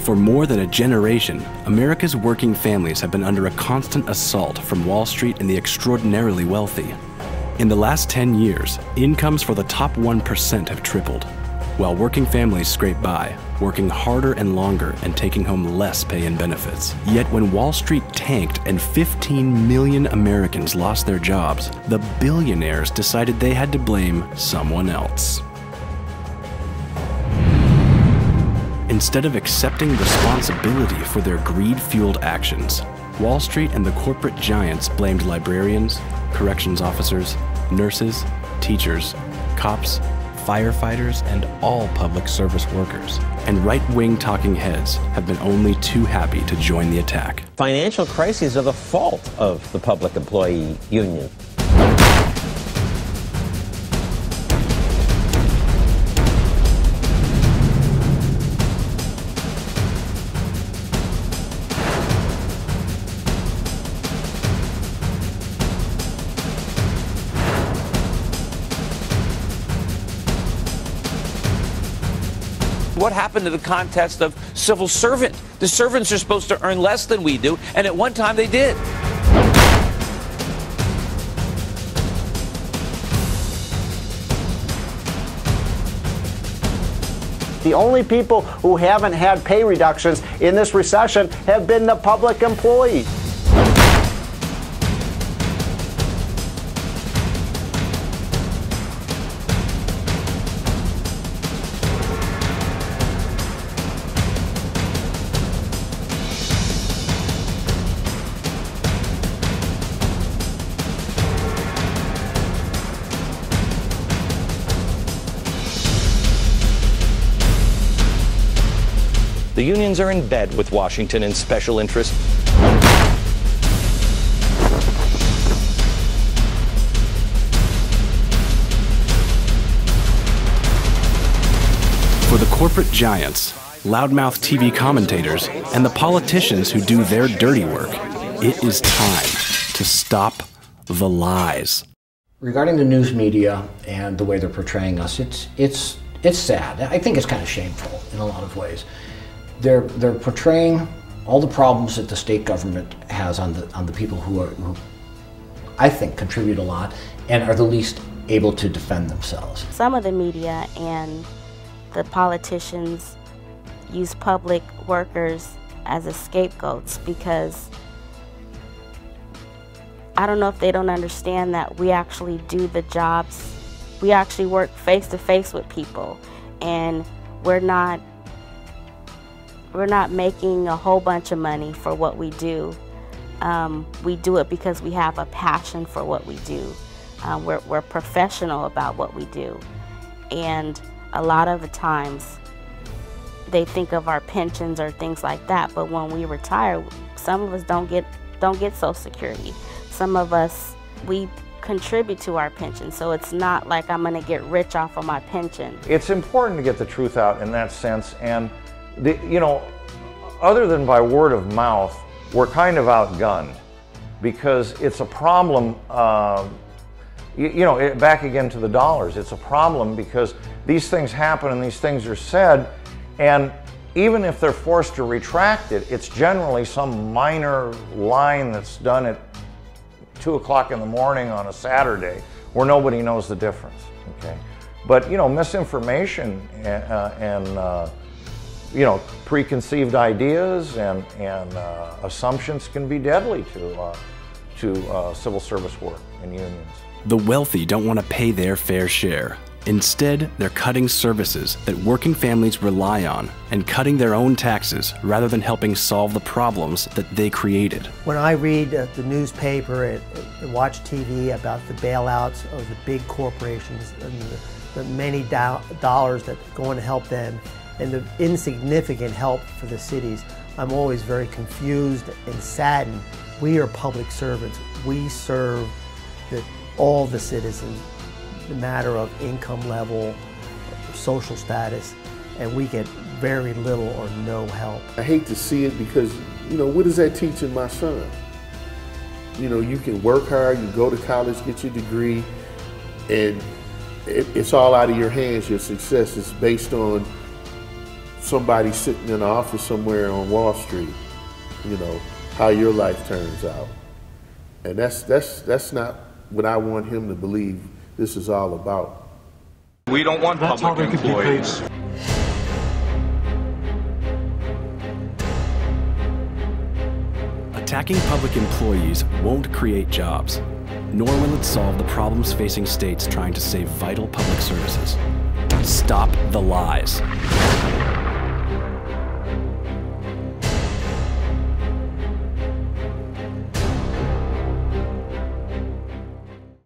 For more than a generation, America's working families have been under a constant assault from Wall Street and the extraordinarily wealthy. In the last 10 years, incomes for the top 1% have tripled, while working families scrape by, working harder and longer and taking home less pay and benefits. Yet when Wall Street tanked and 15 million Americans lost their jobs, the billionaires decided they had to blame someone else. Instead of accepting responsibility for their greed-fueled actions, Wall Street and the corporate giants blamed librarians, corrections officers, nurses, teachers, cops, firefighters, and all public service workers. And right-wing talking heads have been only too happy to join the attack. Financial crises are the fault of the public employee union. What happened to the contest of civil servant? The servants are supposed to earn less than we do, and at one time they did. The only people who haven't had pay reductions in this recession have been the public employees. The unions are in bed with Washington and special interests. For the corporate giants, loudmouth TV commentators, and the politicians who do their dirty work, it is time to stop the lies. Regarding the news media and the way they're portraying us, it's sad. I think it's kind of shameful in a lot of ways. They're portraying all the problems that the state government has on the people who I think contribute a lot and are the least able to defend themselves. Some of the media and the politicians use public workers as a scapegoats because I don't know if they don't understand that we actually do the jobs. We actually work face to face with people, and we're not making a whole bunch of money for what we do. We do it because we have a passion for what we do. We're professional about what we do. And a lot of the times they think of our pensions or things like that, but when we retire, some of us don't get Social Security. Some of us, we contribute to our pension, so it's not like I'm gonna get rich off of my pension. It's important to get the truth out in that sense, and you know, other than by word of mouth, we're kind of outgunned because it's a problem. Back again to the dollars, it's a problem because these things happen and these things are said, and even if they're forced to retract it, it's generally some minor line that's done at 2 o'clock in the morning on a Saturday where nobody knows the difference. Okay, but misinformation and preconceived ideas and assumptions can be deadly to civil service work and unions. The wealthy don't want to pay their fair share. Instead, they're cutting services that working families rely on and cutting their own taxes rather than helping solve the problems that they created. When I read the newspaper and watch TV about the bailouts of the big corporations and the many dollars that are going to help them and the insignificant help for the cities, I'm always very confused and saddened. We are public servants. We serve all the citizens, no matter of income level, social status, and we get very little or no help. I hate to see it because, what is that teaching my son? You can work hard, you go to college, get your degree, and it's all out of your hands. Your success is based on somebody sitting in an office somewhere on Wall Street, you know, how your life turns out. And that's not what I want him to believe this is all about. We don't want public employees. Attacking public employees won't create jobs, nor will it solve the problems facing states trying to save vital public services. Stop the lies.